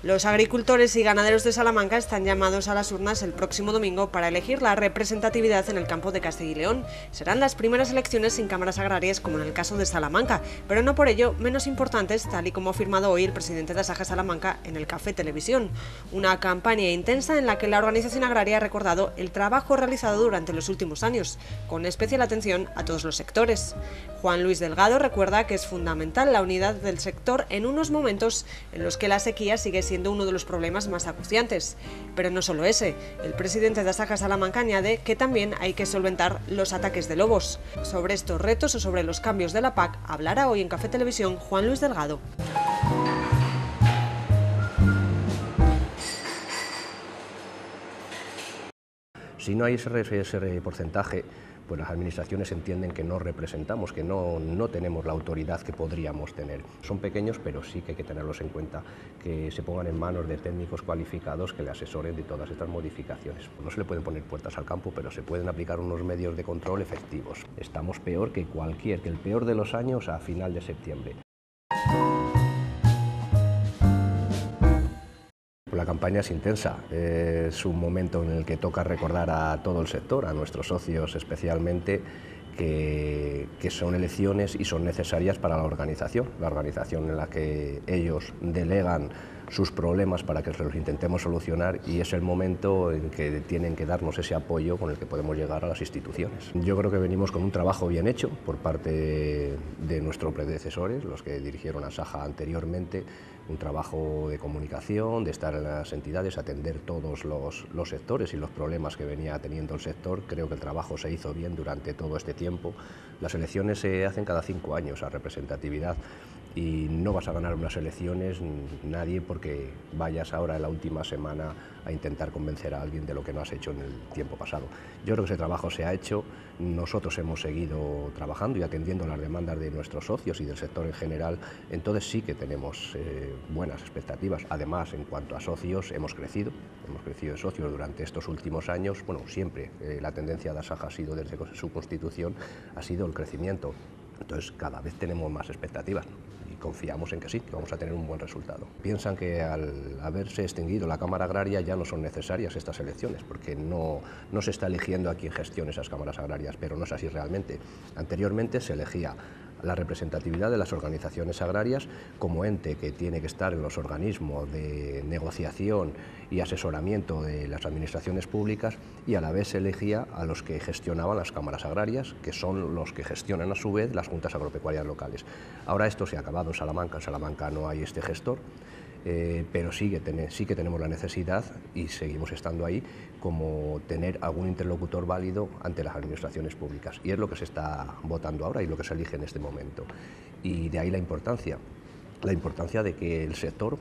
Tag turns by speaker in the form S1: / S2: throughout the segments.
S1: Los agricultores y ganaderos de Salamanca están llamados a las urnas el próximo domingo para elegir la representatividad en el campo de Castilla y León. Serán las primeras elecciones sin cámaras agrarias como en el caso de Salamanca, pero no por ello menos importantes, tal y como ha afirmado hoy el presidente de Asaja Salamanca en el Café Televisión. Una campaña intensa en la que la organización agraria ha recordado el trabajo realizado durante los últimos años, con especial atención a todos los sectores. Juan Luis Delgado recuerda que es fundamental la unidad del sector en unos momentos en los que la sequía sigue siendo uno de los problemas más acuciantes. Pero no solo ese, el presidente de Asaja Salamanca añade que también hay que solventar los ataques de lobos. Sobre estos retos o sobre los cambios de la PAC hablará hoy en Café Televisión Juan Luis Delgado.
S2: Si no hay ese porcentaje, pues las administraciones entienden que no representamos, que no tenemos la autoridad que podríamos tener. Son pequeños, pero sí que hay que tenerlos en cuenta, que se pongan en manos de técnicos cualificados que le asesoren de todas estas modificaciones. No se le pueden poner puertas al campo, pero se pueden aplicar unos medios de control efectivos. Estamos peor que el peor de los años a final de septiembre. La campaña es intensa, es un momento en el que toca recordar a todo el sector, a nuestros socios especialmente, que son elecciones y son necesarias para la organización en la que ellos delegan sus problemas para que los intentemos solucionar, y es el momento en que tienen que darnos ese apoyo con el que podemos llegar a las instituciones. Yo creo que venimos con un trabajo bien hecho por parte de nuestros predecesores, los que dirigieron Asaja anteriormente, un trabajo de comunicación, de estar en las entidades, atender todos los sectores y los problemas que venía teniendo el sector. Creo que el trabajo se hizo bien durante todo este tiempo. Las elecciones se hacen cada 5 años a representatividad, y no vas a ganar unas elecciones nadie porque vayas ahora en la última semana a intentar convencer a alguien de lo que no has hecho en el tiempo pasado. Yo creo que ese trabajo se ha hecho, nosotros hemos seguido trabajando y atendiendo las demandas de nuestros socios y del sector en general, entonces sí que tenemos buenas expectativas. Además, en cuanto a socios, hemos crecido de socios durante estos últimos años. Bueno, siempre la tendencia de Asaja ha sido, desde su constitución, ha sido el crecimiento. Entonces cada vez tenemos más expectativas y confiamos en que sí, que vamos a tener un buen resultado. Piensan que al haberse extinguido la Cámara Agraria ya no son necesarias estas elecciones, porque no se está eligiendo a quien gestione esas cámaras agrarias, pero no es así realmente. Anteriormente se elegía la representatividad de las organizaciones agrarias como ente que tiene que estar en los organismos de negociación y asesoramiento de las administraciones públicas, y a la vez se elegía a los que gestionaban las cámaras agrarias, que son los que gestionan a su vez las juntas agropecuarias locales. Ahora esto se ha acabado en Salamanca no hay este gestor, pero sí que tenemos la necesidad, y seguimos estando ahí, como tener algún interlocutor válido ante las administraciones públicas, y es lo que se está votando ahora y lo que se elige en este momento, y de ahí la importancia de que el sector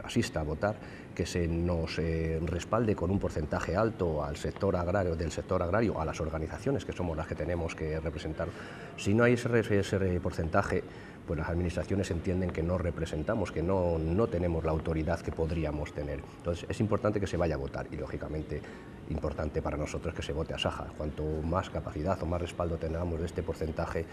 S2: asista a votar, que se nos respalde con un porcentaje alto al sector agrario, a las organizaciones, que somos las que tenemos que representar. Si no hay ese porcentaje, pues las administraciones entienden que no representamos, que no tenemos la autoridad que podríamos tener. Entonces es importante que se vaya a votar, y lógicamente importante para nosotros que se vote a Asaja. Cuanto más capacidad o más respaldo tengamos de este porcentaje,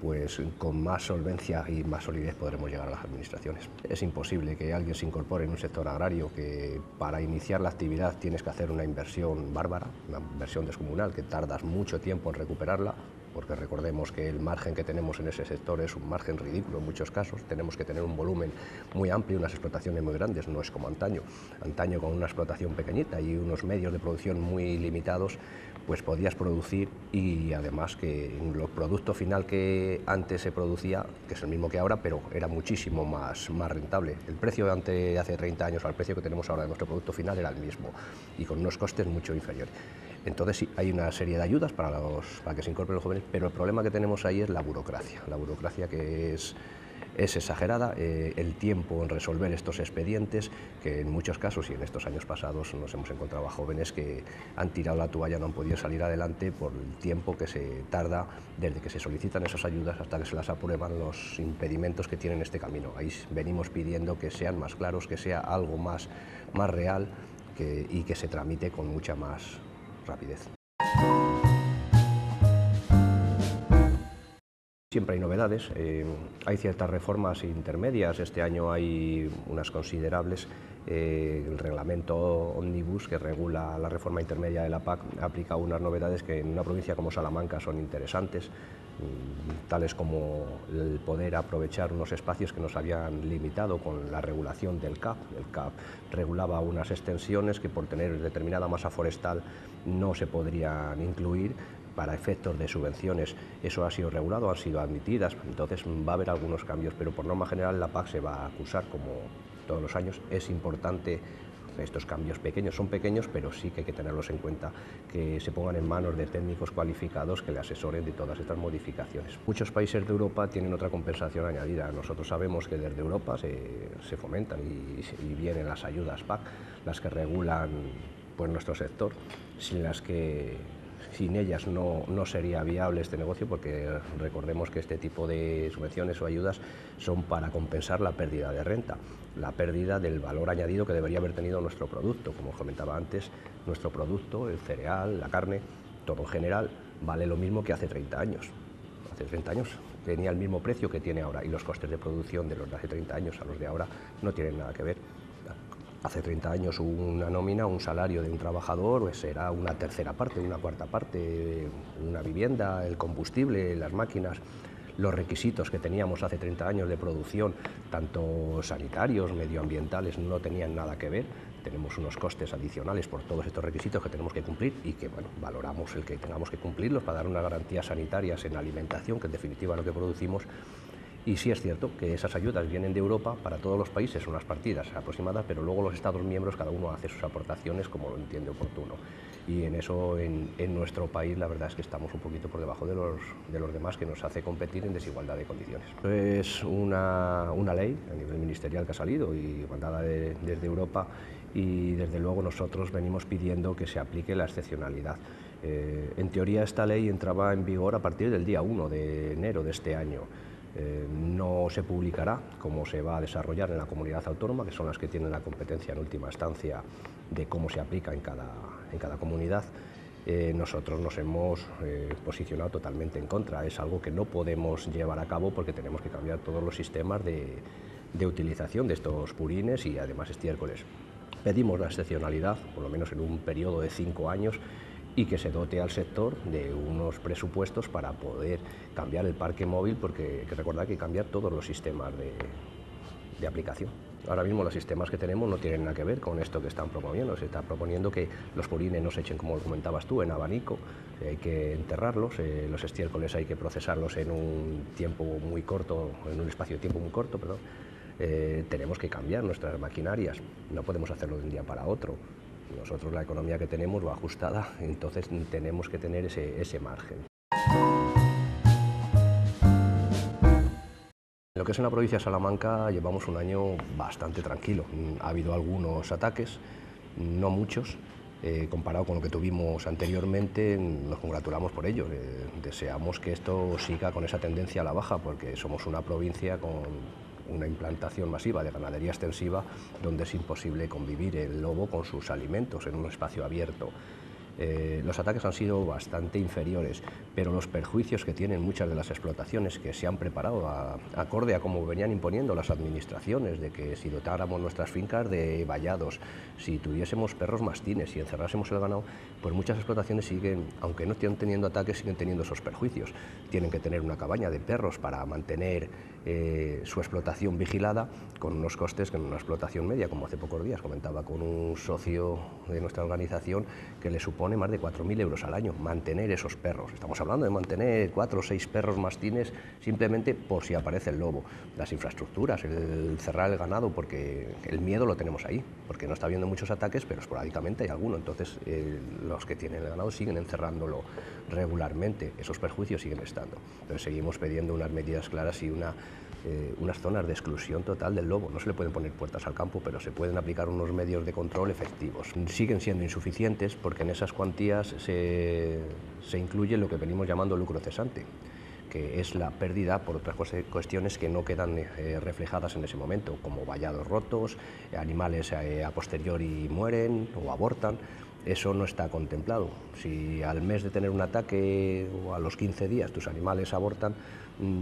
S2: pues con más solvencia y más solidez podremos llegar a las administraciones. Es imposible que alguien se incorpore en un sector agrario que para iniciar la actividad tienes que hacer una inversión bárbara, una inversión descomunal, que tardas mucho tiempo en recuperarla, porque recordemos que el margen que tenemos en ese sector es un margen ridículo en muchos casos. Tenemos que tener un volumen muy amplio, unas explotaciones muy grandes, no es como antaño. Antaño, con una explotación pequeñita y unos medios de producción muy limitados, pues podías producir, y además que el producto final que antes se producía, que es el mismo que ahora, pero era muchísimo más rentable. El precio de hace 30 años al precio que tenemos ahora de nuestro producto final era el mismo, y con unos costes mucho inferiores. Entonces sí, hay una serie de ayudas para que se incorporen los jóvenes, pero el problema que tenemos ahí es la burocracia que es exagerada, el tiempo en resolver estos expedientes, que en muchos casos y en estos años pasados nos hemos encontrado a jóvenes que han tirado la toalla, no han podido salir adelante por el tiempo que se tarda desde que se solicitan esas ayudas hasta que se las aprueban, los impedimentos que tienen este camino. Ahí venimos pidiendo que sean más claros, que sea algo más real, y que se tramite con mucha más rapidez. Siempre hay novedades, hay ciertas reformas intermedias, este año hay unas considerables. El reglamento Omnibus, que regula la reforma intermedia de la PAC, aplica unas novedades que en una provincia como Salamanca son interesantes, tales como el poder aprovechar unos espacios que nos habían limitado con la regulación del CAP. El CAP regulaba unas extensiones que por tener determinada masa forestal no se podrían incluir para efectos de subvenciones. Eso ha sido regulado, han sido admitidas, entonces va a haber algunos cambios, pero por norma general la PAC se va a acusar como todos los años. Es importante estos cambios pequeños, son pequeños, pero sí que hay que tenerlos en cuenta, que se pongan en manos de técnicos cualificados que le asesoren de todas estas modificaciones. Muchos países de Europa tienen otra compensación añadida. Nosotros sabemos que desde Europa se fomentan y vienen las ayudas PAC, las que regulan pues, nuestro sector, sin ellas no sería viable este negocio, porque recordemos que este tipo de subvenciones o ayudas son para compensar la pérdida de renta, la pérdida del valor añadido que debería haber tenido nuestro producto. Como comentaba antes, nuestro producto, el cereal, la carne, todo en general, vale lo mismo que hace 30 años. Hace 30 años tenía el mismo precio que tiene ahora, y los costes de producción de los de hace 30 años a los de ahora no tienen nada que ver. Hace 30 años una nómina, un salario de un trabajador, pues era una tercera parte, una cuarta parte, una vivienda, el combustible, las máquinas. Los requisitos que teníamos hace 30 años de producción, tanto sanitarios, medioambientales, no tenían nada que ver. Tenemos unos costes adicionales por todos estos requisitos que tenemos que cumplir y que, bueno, valoramos el que tengamos que cumplirlos para dar unas garantías sanitarias en alimentación, que en definitiva es lo que producimos. Y sí es cierto que esas ayudas vienen de Europa para todos los países, son unas partidas aproximadas, pero luego los Estados miembros cada uno hace sus aportaciones como lo entiende oportuno. Y en eso, en nuestro país, la verdad es que estamos un poquito por debajo de los demás, que nos hace competir en desigualdad de condiciones. Es una ley a nivel ministerial que ha salido y mandada desde Europa, y desde luego nosotros venimos pidiendo que se aplique la excepcionalidad. En teoría esta ley entraba en vigor a partir del día 1 de enero de este año. No se publicará cómo se va a desarrollar en la comunidad autónoma, que son las que tienen la competencia en última instancia de cómo se aplica en cada comunidad. Nosotros nos hemos posicionado totalmente en contra. Es algo que no podemos llevar a cabo porque tenemos que cambiar todos los sistemas de utilización de estos purines y además estiércoles. Pedimos la excepcionalidad, por lo menos en un periodo de 5 años, y que se dote al sector de unos presupuestos para poder cambiar el parque móvil, porque hay que recordar que hay que cambiar todos los sistemas de aplicación. Ahora mismo los sistemas que tenemos no tienen nada que ver con esto que están proponiendo. Se está proponiendo que los purines no se echen, como comentabas tú, en abanico, hay que enterrarlos, los estiércoles hay que procesarlos en un tiempo muy corto, en un espacio de tiempo muy corto, perdón. Tenemos que cambiar nuestras maquinarias, no podemos hacerlo de un día para otro. Nosotros la economía que tenemos va ajustada, entonces tenemos que tener ese margen. En lo que es en la provincia de Salamanca llevamos un año bastante tranquilo. Ha habido algunos ataques, no muchos. Comparado con lo que tuvimos anteriormente, nos congratulamos por ello. Deseamos que esto siga con esa tendencia a la baja, porque somos una provincia con una implantación masiva de ganadería extensiva, donde es imposible convivir el lobo con sus alimentos en un espacio abierto. Los ataques han sido bastante inferiores, pero los perjuicios que tienen muchas de las explotaciones que se han preparado acorde a como venían imponiendo las administraciones, de que si dotáramos nuestras fincas de vallados, si tuviésemos perros mastines, si encerrásemos el ganado, pues muchas explotaciones siguen, aunque no estén teniendo ataques, siguen teniendo esos perjuicios. Tienen que tener una cabaña de perros para mantener su explotación vigilada, con unos costes que en una explotación media, como hace pocos días comentaba con un socio de nuestra organización, que le supone más de 4.000 euros al año mantener esos perros. Estamos hablando de mantener 4 o 6 perros mastines simplemente por si aparece el lobo. Las infraestructuras, el cerrar el ganado, porque el miedo lo tenemos ahí, porque no está habiendo muchos ataques, pero esporádicamente hay alguno. Entonces los que tienen el ganado siguen encerrándolo regularmente, esos perjuicios siguen estando. Entonces seguimos pidiendo unas medidas claras y unas zonas de exclusión total del lobo. No se le pueden poner puertas al campo, pero se pueden aplicar unos medios de control efectivos. Siguen siendo insuficientes porque en esas cuantías se incluye lo que venimos llamando lucro cesante, que es la pérdida por otras cuestiones que no quedan reflejadas en ese momento, como vallados rotos, animales a posteriori mueren o abortan. Eso no está contemplado. Si al mes de tener un ataque o a los 15 días tus animales abortan,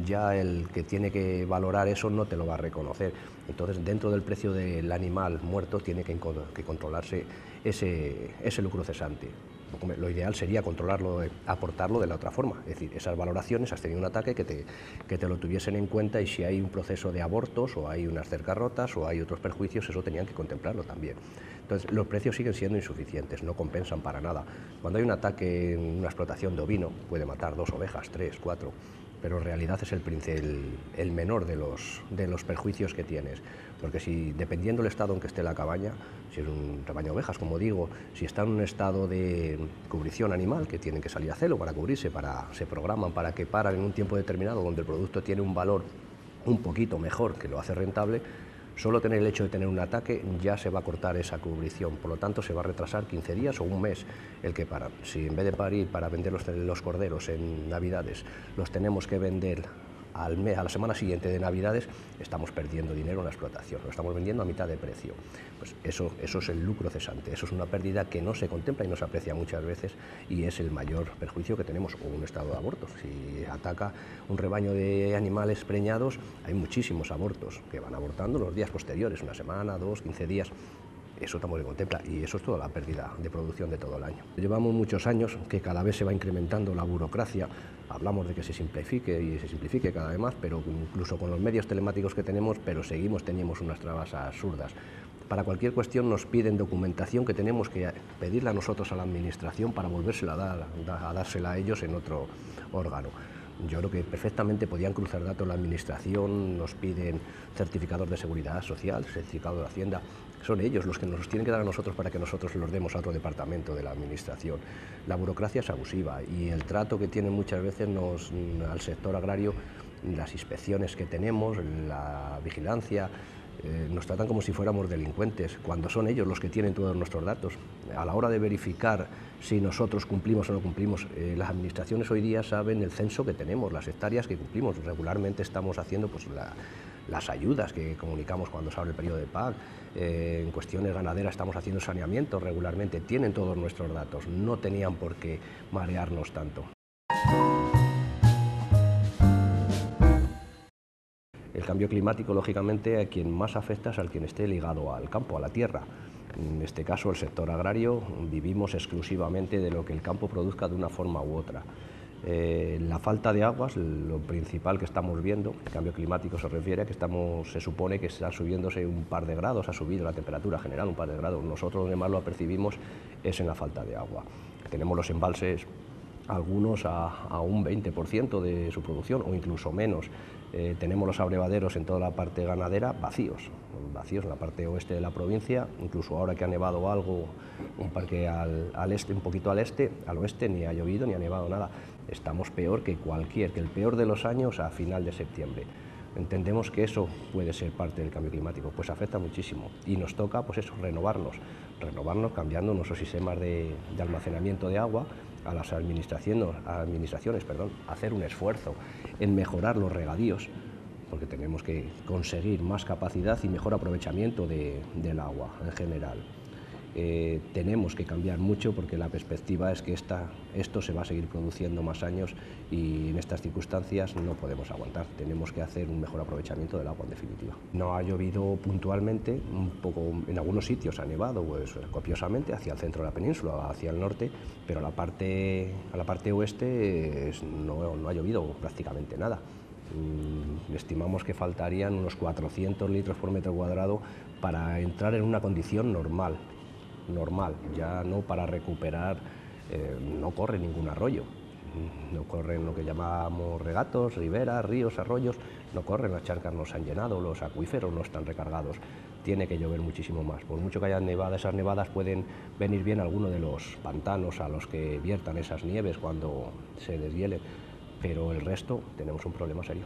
S2: ya el que tiene que valorar eso no te lo va a reconocer. Entonces, dentro del precio del animal muerto tiene que controlarse ese lucro cesante. Lo ideal sería controlarlo, aportarlo de la otra forma, es decir, esas valoraciones, has tenido un ataque, que te lo tuviesen en cuenta, y si hay un proceso de abortos o hay unas cercas rotas o hay otros perjuicios, eso tenían que contemplarlo también. Entonces, los precios siguen siendo insuficientes, no compensan para nada. Cuando hay un ataque en una explotación de ovino, puede matar 2 ovejas, 3, 4, pero en realidad es el menor de los perjuicios que tienes, porque si, dependiendo del estado en que esté la cabaña, si es un rebaño de ovejas, como digo, si está en un estado de cubrición animal, que tienen que salir a celo para cubrirse, se programan para que paran en un tiempo determinado donde el producto tiene un valor un poquito mejor, que lo hace rentable, solo tener el hecho de tener un ataque ya se va a cortar esa cubrición, por lo tanto se va a retrasar 15 días o un mes el que paran. Si en vez de parir para vender los corderos en Navidades los tenemos que vender a la semana siguiente de Navidades, estamos perdiendo dinero en la explotación, lo estamos vendiendo a mitad de precio. Pues eso es el lucro cesante, eso es una pérdida que no se contempla y no se aprecia muchas veces, y es el mayor perjuicio que tenemos, o un estado de abortos. Si ataca un rebaño de animales preñados, hay muchísimos abortos que van abortando los días posteriores, una semana, 2, 15 días. Eso tampoco se contempla, y eso es toda la pérdida de producción de todo el año. Llevamos muchos años que cada vez se va incrementando la burocracia, hablamos de que se simplifique y se simplifique cada vez más, pero incluso con los medios telemáticos que tenemos, pero tenemos unas trabas absurdas. Para cualquier cuestión nos piden documentación que tenemos que pedirla nosotros a la administración para volvérsela a dársela a ellos en otro órgano. Yo creo que perfectamente podían cruzar datos la administración, nos piden certificados de seguridad social, certificados de Hacienda. Son ellos los que nos los tienen que dar a nosotros para que nosotros los demos a otro departamento de la administración. La burocracia es abusiva, y el trato que tienen muchas veces al sector agrario, las inspecciones que tenemos, la vigilancia, nos tratan como si fuéramos delincuentes, cuando son ellos los que tienen todos nuestros datos. A la hora de verificar si nosotros cumplimos o no cumplimos, las administraciones hoy día saben el censo que tenemos, las hectáreas que cumplimos. Regularmente estamos haciendo las ayudas que comunicamos cuando se abre el periodo de PAC. En cuestiones ganaderas estamos haciendo saneamiento regularmente, tienen todos nuestros datos, no tenían por qué marearnos tanto. El cambio climático, lógicamente, a quien más afecta es al quien esté ligado al campo, a la tierra. En este caso, el sector agrario, vivimos exclusivamente de lo que el campo produzca de una forma u otra. La falta de aguas, lo principal que estamos viendo, el cambio climático se refiere a que se supone que está subiéndose un par de grados, ha subido la temperatura general un par de grados. Nosotros donde más lo percibimos es en la falta de agua. Tenemos los embalses, algunos a un 20% de su producción o incluso menos. Tenemos los abrevaderos en toda la parte ganadera vacíos en la parte oeste de la provincia, incluso ahora que ha nevado algo, un parque al este, un poquito al oeste, ni ha llovido ni ha nevado nada. Estamos peor que el peor de los años a final de septiembre. Entendemos que eso puede ser parte del cambio climático, pues afecta muchísimo, y nos toca pues eso, renovarnos cambiando nuestros sistemas de almacenamiento de agua, a las administraciones, hacer un esfuerzo en mejorar los regadíos, porque tenemos que conseguir más capacidad y mejor aprovechamiento del agua en general. Tenemos que cambiar mucho, porque la perspectiva es que esto se va a seguir produciendo más años, y en estas circunstancias no podemos aguantar. Tenemos que hacer un mejor aprovechamiento del agua, en definitiva. No ha llovido puntualmente, un poco en algunos sitios ha nevado pues, copiosamente hacia el centro de la península, hacia el norte, pero a la parte oeste no ha llovido prácticamente nada. Estimamos que faltarían unos 400 litros por metro cuadrado para entrar en una condición normal, ya no para recuperar. No corre ningún arroyo, no corren lo que llamamos regatos, riberas, ríos, arroyos, no corren, las charcas no se han llenado, los acuíferos no están recargados. Tiene que llover muchísimo más. Por mucho que haya nevada, esas nevadas pueden venir bien a alguno de los pantanos a los que viertan esas nieves cuando se deshielen, pero el resto tenemos un problema serio.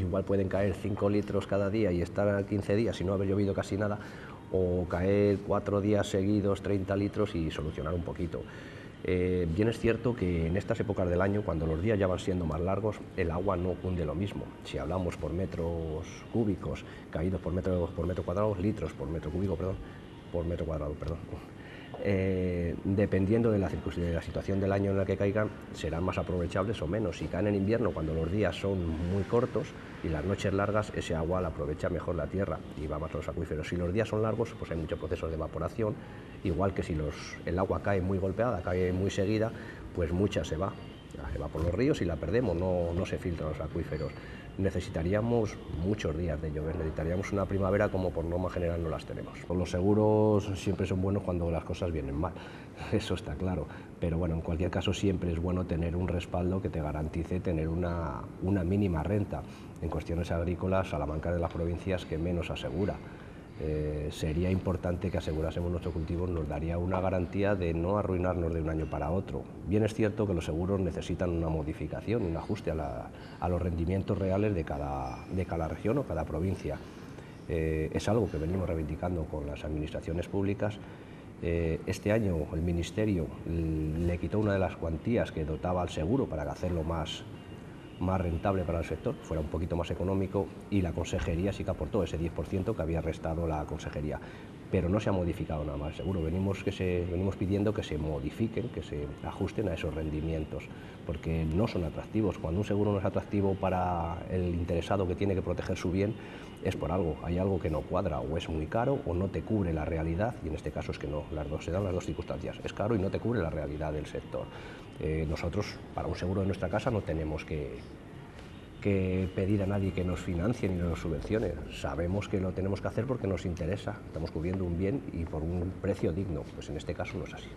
S2: Igual pueden caer 5 litros cada día y estar 15 días sin no haber llovido casi nada, o caer 4 días seguidos 30 litros y solucionar un poquito. Bien es cierto que en estas épocas del año, cuando los días ya van siendo más largos, el agua no cunde lo mismo. Si hablamos por metros cúbicos caídos por metro cuadrado, litros por metro cuadrado, dependiendo de la situación del año en la que caigan, serán más aprovechables o menos. Si caen en invierno, cuando los días son muy cortos y las noches largas, ese agua la aprovecha mejor la tierra y va más a los acuíferos. Si los días son largos, pues hay muchos procesos de evaporación, igual que si el agua cae muy golpeada, cae muy seguida, pues mucha se va por los ríos y la perdemos, no se filtra en los acuíferos. Necesitaríamos muchos días de llover, necesitaríamos una primavera como por norma general no las tenemos. Los seguros siempre son buenos cuando las cosas vienen mal, eso está claro, pero bueno, en cualquier caso siempre es bueno tener un respaldo que te garantice tener una mínima renta. En cuestiones agrícolas, Salamanca es de las provincias que menos asegura. Sería importante que asegurásemos nuestros cultivos, nos daría una garantía de no arruinarnos de un año para otro. Bien es cierto que los seguros necesitan una modificación, un ajuste a los rendimientos reales de cada región o cada provincia. Es algo que venimos reivindicando con las administraciones públicas. Este año el Ministerio le quitó una de las cuantías que dotaba al seguro para hacerlo más rentable para el sector, fuera un poquito más económico, y la Consejería sí que aportó ese 10% que había restado la Consejería, pero no se ha modificado nada más. Seguro, venimos pidiendo que se modifiquen, que se ajusten a esos rendimientos, porque no son atractivos. Cuando un seguro no es atractivo para el interesado que tiene que proteger su bien, es por algo, hay algo que no cuadra, o es muy caro o no te cubre la realidad, y en este caso es que no, se dan las dos circunstancias, es caro y no te cubre la realidad del sector. Nosotros, para un seguro de nuestra casa, no tenemos que pedir a nadie que nos financie ni nos subvencione. Sabemos que lo tenemos que hacer porque nos interesa, estamos cubriendo un bien y por un precio digno, pues en este caso no es así.